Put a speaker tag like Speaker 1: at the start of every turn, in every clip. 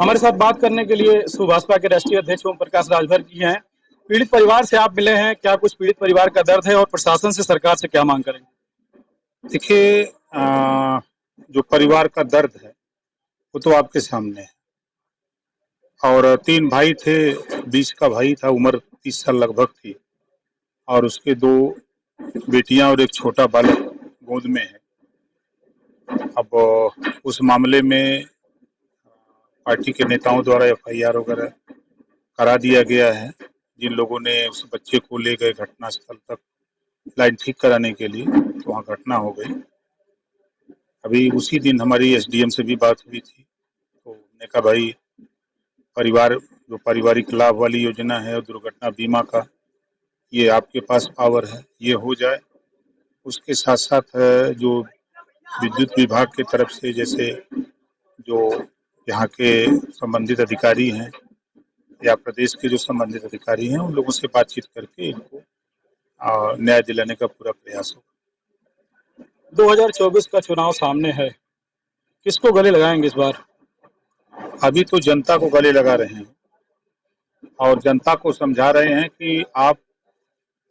Speaker 1: हमारे साथ बात करने के लिए भाजपा के राष्ट्रीय अध्यक्ष ओम प्रकाश राजभर जी हैं। पीड़ित परिवार से आप मिले हैं, क्या कुछ पीड़ित परिवार का दर्द है और प्रशासन से, सरकार से क्या मांग करेंगे?
Speaker 2: देखिए, जो परिवार का दर्द है वो तो आपके सामने है। और 3 भाई थे, बीच का भाई था, उम्र 30 साल लगभग थी, और उसके 2 बेटियां और एक छोटा बालक गोद में है। अब उस मामले में पार्टी के नेताओं द्वारा एफआईआर वगैरह करा दिया गया है। जिन लोगों ने उस बच्चे को ले गए घटनास्थल तक लाइन ठीक कराने के लिए, तो वहाँ घटना हो गई। अभी उसी दिन हमारी एसडीएम से भी बात हुई थी, तो उन्होंने कहा भाई परिवार जो पारिवारिक लाभ वाली योजना है और दुर्घटना बीमा का, ये आपके पास पावर है, ये हो जाए। उसके साथ साथ जो विद्युत विभाग की तरफ से, जैसे जो यहाँ के संबंधित अधिकारी हैं या प्रदेश के जो संबंधित अधिकारी हैं, उन लोगों से बातचीत करके इनको न्याय दिलाने का पूरा प्रयास होगा।
Speaker 1: 2024 का चुनाव सामने है, किसको गले लगाएंगे इस बार?
Speaker 2: अभी तो जनता को गले लगा रहे हैं और जनता को समझा रहे हैं कि आप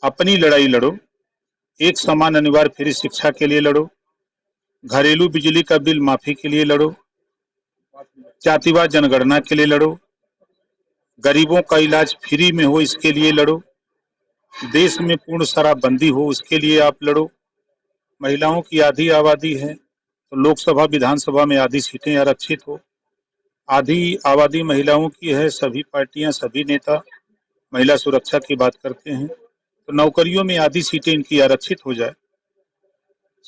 Speaker 2: अपनी लड़ाई लड़ो, एक समान अनिवार्य फ्री शिक्षा के लिए लड़ो, घरेलू बिजली का बिल माफी के लिए लड़ो, जातिवाद जनगणना के लिए लड़ो, गरीबों का इलाज फ्री में हो इसके लिए लड़ो, देश में पूर्ण शराबबंदी हो उसके लिए आप लड़ो। महिलाओं की आधी आबादी है, तो लोकसभा विधानसभा में आधी सीटें आरक्षित हो। आधी आबादी महिलाओं की है, सभी पार्टियां सभी नेता महिला सुरक्षा की बात करते हैं, तो नौकरियों में आधी सीटें इनकी आरक्षित हो जाए।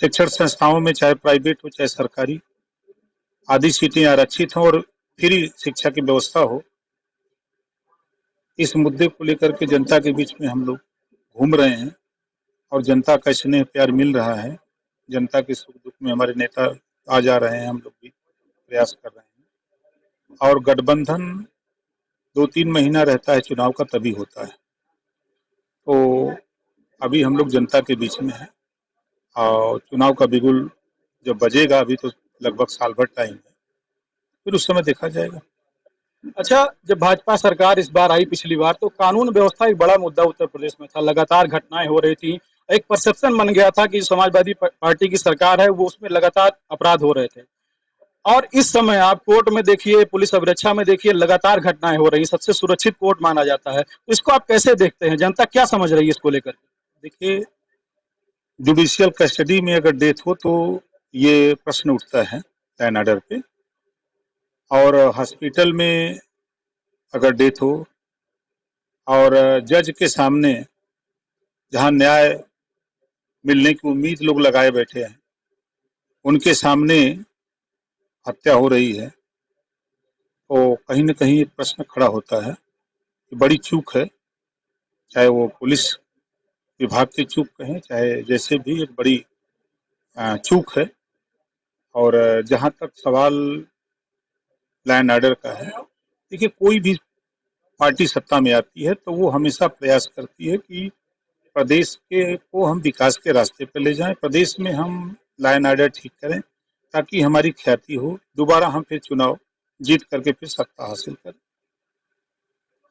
Speaker 2: शिक्षण संस्थाओं में चाहे प्राइवेट हो चाहे सरकारी, आधी सीटें आरक्षित हों और फ्री शिक्षा की व्यवस्था हो। इस मुद्दे को लेकर के जनता के बीच में हम लोग घूम रहे हैं और जनता का स्नेह प्यार मिल रहा है। जनता के सुख दुख में हमारे नेता आ जा रहे हैं, हम लोग भी प्रयास कर रहे हैं। और गठबंधन 2-3 महीना रहता है चुनाव का, तभी होता है। तो अभी हम लोग जनता के बीच में हैं और चुनाव का बिगुल जब बजेगा, अभी तो लगभग साल भर टाइम है, फिर उस समय देखा जाएगा।
Speaker 1: अच्छा, जब भाजपा सरकार इस बार आई पिछली बार, तो कानून व्यवस्था एक बड़ा मुद्दा उत्तर प्रदेश में था। लगातार घटनाएं हो रही थी, एक परसेप्शन बन गया था कि समाजवादी पार्टी की सरकार है, वो उसमें लगातार अपराध हो रहे थे। और इस समय आप कोर्ट में देखिए, पुलिस अभिरक्षा में देखिए, लगातार घटनाएं हो रही, सबसे सुरक्षित कोर्ट माना जाता है। तो इसको आप कैसे देखते हैं? जनता क्या समझ रही है इसको लेकर?
Speaker 2: देखिए, जुडिशियल कस्टडी में अगर डेथ हो तो ये प्रश्न उठता है लॉ एंड ऑर्डर पे, और हॉस्पिटल में अगर डेथ हो और जज के सामने जहां न्याय मिलने की उम्मीद लोग लगाए बैठे हैं, उनके सामने हत्या हो रही है, तो कहीं न कहीं एक प्रश्न खड़ा होता है कि बड़ी चूक है। चाहे वो पुलिस विभाग की चूक कहें, चाहे जैसे भी, एक बड़ी चूक है। और जहां तक सवाल लॉ एंड ऑर्डर का है, देखिए कोई भी पार्टी सत्ता में आती है तो वो हमेशा प्रयास करती है कि प्रदेश के को हम विकास के रास्ते पर ले जाएं, प्रदेश में हम लॉ एंड ऑर्डर ठीक करें, ताकि हमारी ख्याति हो, दोबारा हम फिर चुनाव जीत करके फिर सत्ता हासिल करें।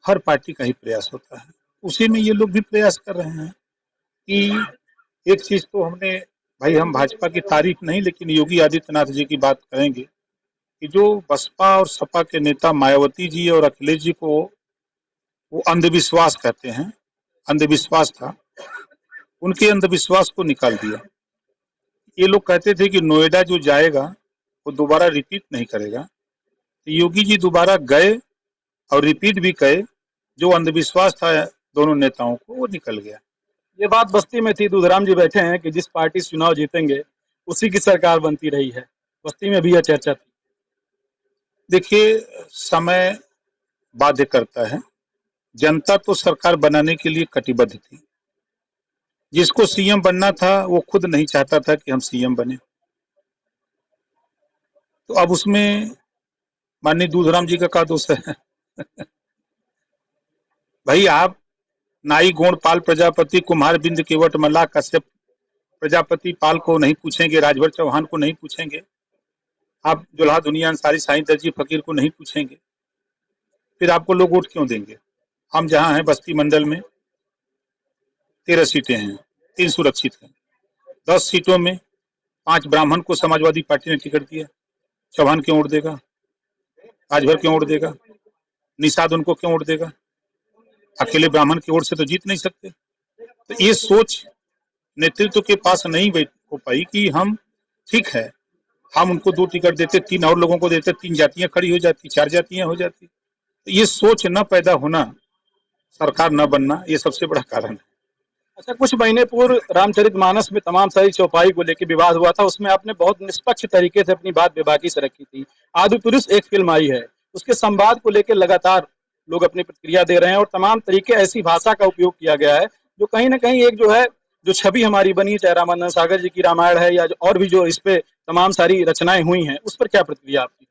Speaker 2: हर पार्टी का ही प्रयास होता है, उसी में ये लोग भी प्रयास कर रहे हैं कि एक चीज तो हमने, भाई हम भाजपा की तारीफ नहीं, लेकिन योगी आदित्यनाथ जी की बात करेंगे कि जो बसपा और सपा के नेता मायावती जी और अखिलेश जी को वो अंधविश्वास कहते हैं, अंधविश्वास था, उनके अंधविश्वास को निकाल दिया। ये लोग कहते थे कि नोएडा जो जाएगा वो दोबारा रिपीट नहीं करेगा, तो योगी जी दोबारा गए और रिपीट भी कहे। जो अंधविश्वास था दोनों नेताओं को, वो निकल गया।
Speaker 1: ये बात बस्ती में थी, दूधराम जी बैठे हैं कि जिस पार्टी से चुनाव जीतेंगे उसी की सरकार बनती रही है। बस्ती में भी यह चर्चा थी।
Speaker 2: देखिए, समय बाध्य करता है। जनता तो सरकार बनाने के लिए कटिबद्ध थी। जिसको सीएम बनना था वो खुद नहीं चाहता था कि हम सीएम बने, तो अब उसमें माननीय दूधराम जी का क्या दोष है? भाई आप नाई गोंड पाल प्रजापति कुम्हार बिंद केवट मल्लाह कश्यप प्रजापति पाल को नहीं पूछेंगे, राजभर चौहान को नहीं पूछेंगे, आप जुल्हा दुनिया अंसारी साईं दर्जी फकीर को नहीं पूछेंगे, फिर आपको लोग वोट क्यों देंगे? हम जहां हैं बस्ती मंडल में 13 सीटें हैं, 3 सुरक्षित हैं। 10 सीटों में 5 ब्राह्मण को समाजवादी पार्टी ने टिकट दिया। चौहान क्यों वोट देगा? राजभर क्यों वोट देगा? निषाद उनको क्यों वोट देगा? अकेले ब्राह्मण की वोट से तो जीत नहीं सकते। तो ये सोच नेतृत्व के पास नहीं हो पाई कि हम ठीक है, हम उनको 2 टिकट देते, 3 और लोगों को देते, 3 जातियां खड़ी हो जाती, 4 जातियां हो जाती। तो ये सोच न पैदा होना, सरकार न बनना, ये सबसे बड़ा कारण है।
Speaker 1: अच्छा, कुछ महीने पूर्व रामचरितमानस में तमाम सारी चौपाई को लेकर विवाद हुआ था, उसमें आपने बहुत निष्पक्ष तरीके से अपनी बात बेबाकी से रखी थी। आदिपुरुष एक फिल्म आई है, उसके संवाद को लेकर लगातार लोग अपनी प्रतिक्रिया दे रहे हैं और तमाम तरीके ऐसी भाषा का उपयोग किया गया है जो कहीं ना कहीं एक जो है जो छवि हमारी बनी, चाहे रामानंद सागर जी की रामायण है या और भी जो इस पे तमाम सारी रचनाएं हुई हैं, उस पर क्या प्रतिक्रिया आपकी?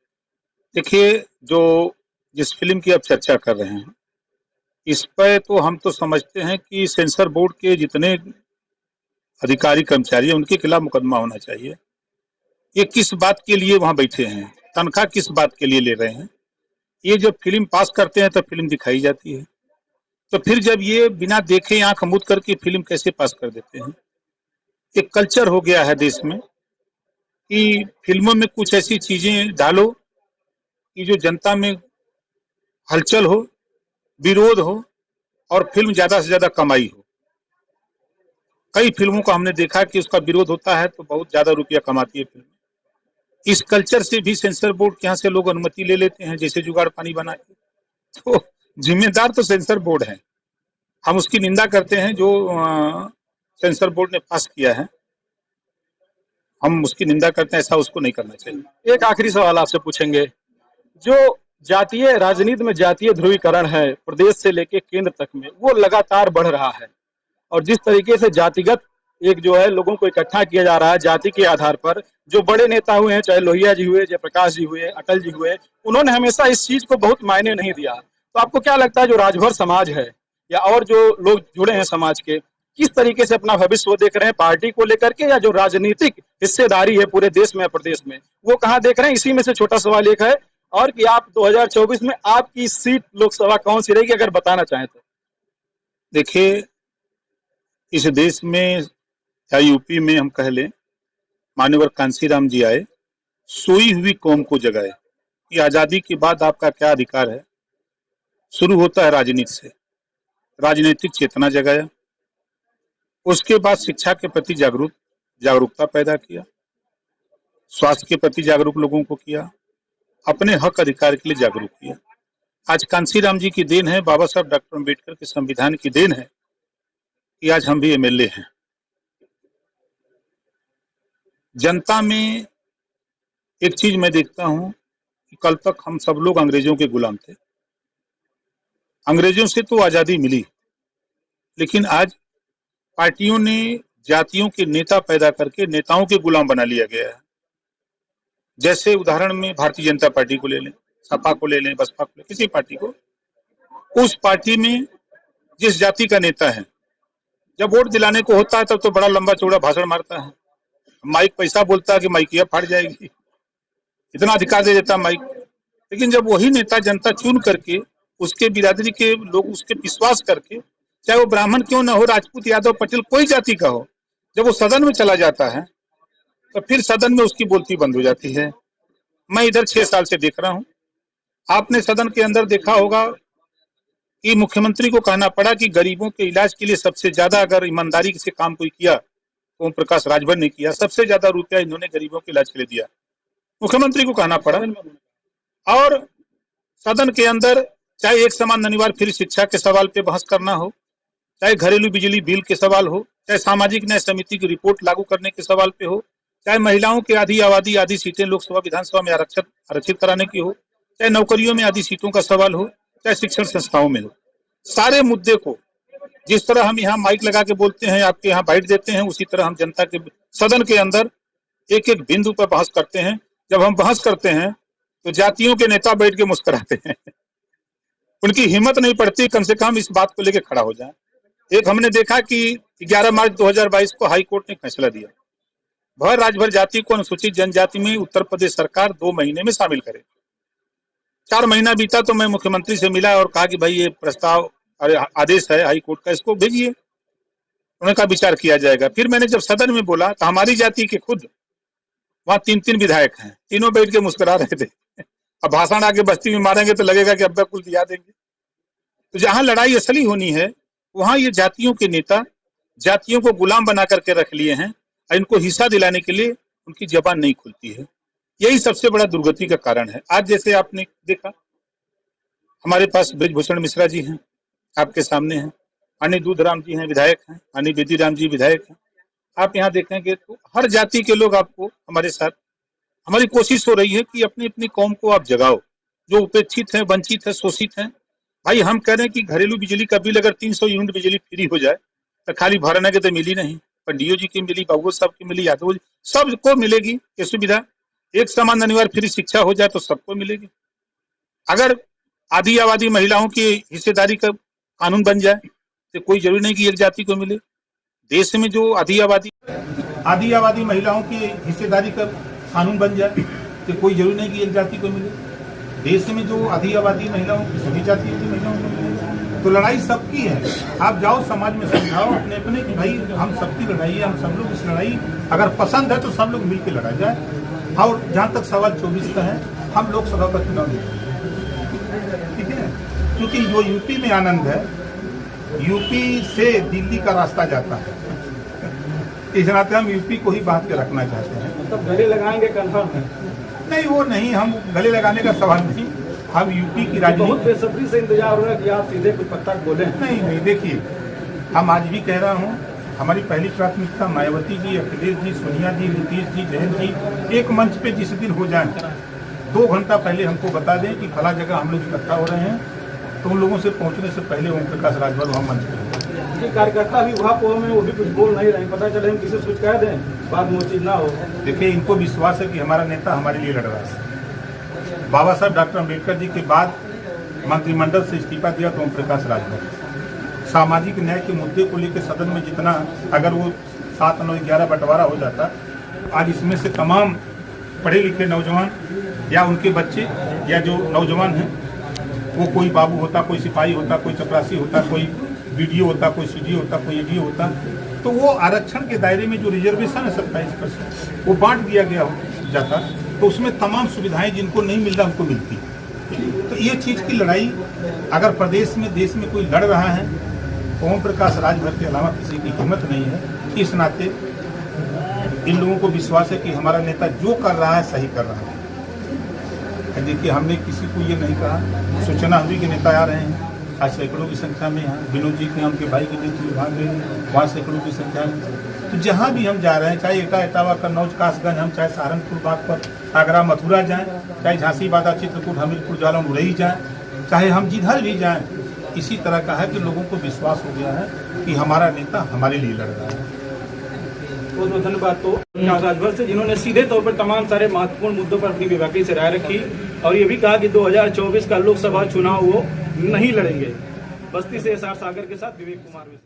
Speaker 2: देखिए, जो जिस फिल्म की आप चर्चा कर रहे हैं, इस पर तो हम तो समझते हैं कि सेंसर बोर्ड के जितने अधिकारी कर्मचारी हैं उनके खिलाफ मुकदमा होना चाहिए। ये किस बात के लिए वहां बैठे हैं, तनख्वाह किस बात के लिए ले रहे हैं? ये जब फिल्म पास करते हैं तब फिल्म दिखाई जाती है, तो फिर जब ये बिना देखे आंख मूंद करके फिल्म कैसे पास कर देते हैं? एक कल्चर हो गया है देश में कि फिल्मों में कुछ ऐसी चीजें डालो कि जो जनता में हलचल हो, विरोध हो और फिल्म ज्यादा से ज्यादा कमाई हो। कई फिल्मों का हमने देखा कि उसका विरोध होता है तो बहुत ज्यादा रुपया कमाती है फिल्म। इस कल्चर से भी सेंसर बोर्ड के यहाँ से लोग अनुमति ले लेते हैं, जैसे जुगाड़ पानी बना के। तो जिम्मेदार तो सेंसर बोर्ड है, हम उसकी निंदा करते हैं जो सेंसर बोर्ड ने पास किया है, हम उसकी निंदा करते हैं, ऐसा उसको नहीं करना चाहिए।
Speaker 1: एक आखिरी सवाल आपसे पूछेंगे, जो जातीय राजनीति में जातीय ध्रुवीकरण है प्रदेश से लेकर केंद्र तक में, वो लगातार बढ़ रहा है और जिस तरीके से जातिगत एक जो है लोगों को इकट्ठा किया जा रहा है जाति के आधार पर, जो बड़े नेता हुए हैं, चाहे लोहिया जी हुए, जयप्रकाश जी हुए, अटल जी हुए, उन्होंने हमेशा इस चीज को बहुत मायने नहीं दिया। तो आपको क्या लगता है जो राजभर समाज है या और जो लोग जुड़े हैं समाज के, किस तरीके से अपना भविष्य वो देख रहे हैं पार्टी को लेकर के, या जो राजनीतिक हिस्सेदारी है पूरे देश में या प्रदेश में, वो कहाँ देख रहे हैं? इसी में से छोटा सवाल एक है, और कि आप 2024 में आपकी सीट लोकसभा कौन सी रहेगी, अगर बताना चाहें तो?
Speaker 2: देखिए, इस देश में या यूपी में हम कह लें, मान्यवर कांशीराम जी आए, सोई हुई कौम को जगाए कि आजादी के बाद आपका क्या अधिकार है। शुरू होता है राजनीति से, राजनीतिक चेतना जगाया, उसके बाद शिक्षा के प्रति जागरूकता पैदा किया, स्वास्थ्य के प्रति जागरूक लोगों को किया, अपने हक अधिकार के लिए जागरूक किया। आज कांशीराम जी की देन है, बाबा साहब डॉक्टर अम्बेडकर के संविधान की देन है कि आज हम भी एमएलए हैं। जनता में एक चीज मैं देखता हूं कि कल तक हम सब लोग अंग्रेजों के गुलाम थे, अंग्रेजों से तो आजादी मिली, लेकिन आज पार्टियों ने जातियों के नेता पैदा करके नेताओं के गुलाम बना लिया गया है। जैसे उदाहरण में भारतीय जनता पार्टी को ले लें, सपा को ले लें, बसपा को ले, किसी पार्टी को, उस पार्टी में जिस जाति का नेता है, जब वोट दिलाने को होता है तब तो बड़ा लंबा चौड़ा भाषण मारता है, माइक पैसा बोलता है कि माइकिया फाड़ जाएगी, इतना अधिकार दे देता माइक। लेकिन जब वही नेता जनता चुन करके उसके बिरादरी के लोग उसके विश्वास करके, चाहे वो ब्राह्मण क्यों ना हो, राजपूत, यादव, पटेल, कोई जाति का हो, जब वो सदन में चला जाता है तो फिर सदन में उसकी बोलती बंद हो जाती है। मैं इधर 6 साल से देख रहा हूं, आपने सदन के अंदर देखा होगा कि मुख्यमंत्री को कहना पड़ा कि गरीबों के इलाज के लिए सबसे ज्यादा अगर ईमानदारी से काम कोई किया तो ओम प्रकाश राजभर ने किया, सबसे ज्यादा रुपया इन्होंने गरीबों के इलाज के लिए दिया, मुख्यमंत्री को कहना पड़ा। और सदन के अंदर चाहे एक समान अनिवार्य फ्री शिक्षा के सवाल पे बहस करना हो, चाहे घरेलू बिजली बिल के सवाल हो, चाहे सामाजिक न्याय समिति की रिपोर्ट लागू करने के सवाल पे हो, चाहे महिलाओं की आधी आबादी आधी सीटें लोकसभा विधानसभा में आरक्षित कराने की हो, चाहे नौकरियों में आधी सीटों का सवाल हो, चाहे शिक्षण संस्थाओं में हो, सारे मुद्दे को जिस तरह हम यहाँ माइक लगा के बोलते हैं, आपके यहाँ बाइट देते हैं, उसी तरह हम जनता के सदन के अंदर एक एक बिंदु पर बहस करते हैं। जब हम बहस करते हैं तो जातियों के नेता बैठ के मुस्कुराते हैं, उनकी हिम्मत नहीं पड़ती कम से कम इस बात को लेकर खड़ा हो जाए। एक हमने देखा कि 11 मार्च 2022 को हाई कोर्ट ने फैसला दिया, भर राज्यभर जाति को अनुसूचित जनजाति में उत्तर प्रदेश सरकार 2 महीने में शामिल करे, 4 महीना बीता तो मैं मुख्यमंत्री से मिला और कहा कि भाई ये प्रस्ताव आदेश है हाई कोर्ट का, इसको भेजिए, उन्होंने कहा विचार किया जाएगा। फिर मैंने जब सदन में बोला तो हमारी जाति के खुद वहां 3 विधायक हैं, तीनों बैठ के मुस्कुरा रहे थे। अब भाषण आके बस्ती में मारेंगे तो लगेगा कि अब्बा कुल दिया देंगे। तो जहां लड़ाई असली होनी है वहां ये जातियों के नेता जातियों को गुलाम बना करके रख लिए हैं और इनको हिस्सा दिलाने के लिए उनकी जबान नहीं खुलती है। यही सबसे बड़ा दुर्गति का कारण है। आज जैसे आपने देखा हमारे पास ब्रजभूषण मिश्रा जी हैं, आपके सामने हैं, अनिल दूधराम जी हैं विधायक हैं, अनिल बेदीराम जी विधायक हैं। आप यहाँ देखेंगे तो हर जाति के लोग आपको हमारे साथ, हमारी कोशिश हो रही है कि अपनी अपनी कौम को आप जगाओ, जो उपेक्षित है, वंचित है, शोषित है। भाई हम कह रहे हैं कि घरेलू बिजली का बिल अगर 300 यूनिट बिजली फ्री हो जाए तो खाली भरने के तो मिली नहीं, पंडियो जी की मिली, बाबू साहब की मिली, यादव जी, सबको मिलेगी ये सुविधा। एक समान अनिवार्य फ्री शिक्षा हो जाए तो सबको मिलेगी। अगर आधी आबादी महिलाओं की हिस्सेदारी का कानून बन जाए तो कोई जरूरी नहीं कि एक जाति को मिले। देश में जो आधी आबादी महिलाओं की हिस्सेदारी का कानून बन जाए तो कोई जरूरी नहीं कि एक जाति को मिले। देश में जो आधी आबादी महिलाओं की सभी जातियों की महिलाओं को मिले। तो लड़ाई सबकी है। आप जाओ समाज में समझाओ अपने अपने कि भाई हम सबकी लड़ाई है, हम सब लोग इस लड़ाई अगर पसंद है तो सब लोग मिलकर लड़ा जाए। और जहाँ तक सवाल 24 का है, हम लोकसभा का चुनाव लड़ेंगे, ठीक है, क्योंकि जो यूपी में आनंद है, यूपी से दिल्ली का रास्ता जाता है, इस नाते हम यूपी को ही बांध के रखना चाहते हैं।
Speaker 1: मतलब गले लगाएंगे कन्फर्म है?
Speaker 2: नहीं, वो नहीं, हम गले लगाने का सवाल नहीं, हम यूपी की राजनीति
Speaker 1: बहुत बेसब्री से इंतजार हो रहा है कि आप सीधे कुछ पत्ता बोले।
Speaker 2: नहीं, देखिए हम आज भी कह रहा हूँ, हमारी पहली प्राथमिकता मायावती जी, अखिलेश जी, सोनिया जी, नीतीश जी, जयंत जी एक मंच पे जिस दिन हो जाए 2 घंटा पहले हमको बता दें कि फला जगह हम लोग इकट्ठा हो रहे हैं, तो उन लोगों से पहुंचने से पहले ओम प्रकाश राजभर वहाँ मंच पे होगा।
Speaker 1: कार्यकर्ता भी वहाँ में वो भी कुछ बोल नहीं रहे, पता चले हम किसी से कुछ कह दें, बाद में वो चीज ना हो।
Speaker 2: देखिए इनको विश्वास है कि हमारा नेता हमारे लिए लड़ रहा है। बाबा साहब डॉक्टर अम्बेडकर जी के बाद मंत्रिमंडल से इस्तीफा दिया तो ओम प्रकाश राजभर सामाजिक न्याय के मुद्दे को लेकर सदन में जितना, अगर वो 7, 9, 11 बंटवारा हो जाता, आज इसमें से तमाम पढ़े लिखे नौजवान या उनके बच्चे या जो नौजवान हैं, वो कोई बाबू होता, कोई सिपाही होता, कोई चपरासी होता, कोई बीडीओ होता, कोई सीडीओ होता, कोई एडीओ होता, तो वो आरक्षण के दायरे में जो रिजर्वेशन है 27% वो बांट दिया गया जाता, तो उसमें तमाम सुविधाएं जिनको नहीं मिल रहा उनको मिलती। तो ये चीज़ की लड़ाई अगर प्रदेश में देश में कोई लड़ रहा है, ओम प्रकाश राजभर के अलावा किसी की हिम्मत नहीं है। इस नाते इन लोगों को विश्वास है कि हमारा नेता जो कर रहा है सही कर रहा है। देखिए हमने किसी को ये नहीं कहा, सूचना हुई कि नेता आ रहे हैं, आज सैकड़ों की संख्या में यहाँ विनोद जी के उनके भाई के नेतृत्व विभाग में वहाँ सैकड़ों की संख्या में। तो जहाँ भी हम जा रहे हैं, चाहे एटा इटावा कन्नौज कासगंज, हम चाहे सहारनपुर बागपत, आगरा मथुरा जाएँ, चाहे झांसी बादा चित्रकूट हमीरपुर जालौन उड़ई जाएँ, चाहे हम जिधर भी जाएँ, इसी तरह का है कि लोगों को विश्वास हो गया है कि हमारा नेता हमारे लिए लड़ रहा है।
Speaker 1: बहुत बहुत धन्यवाद तो राजभर से, जिन्होंने सीधे तौर पर तमाम सारे महत्वपूर्ण मुद्दों पर अपनी बेबाकी से राय रखी और ये भी कहा कि 2024 का लोकसभा चुनाव वो नहीं लड़ेंगे। बस्ती से एसआर सागर के साथ विवेक कुमार।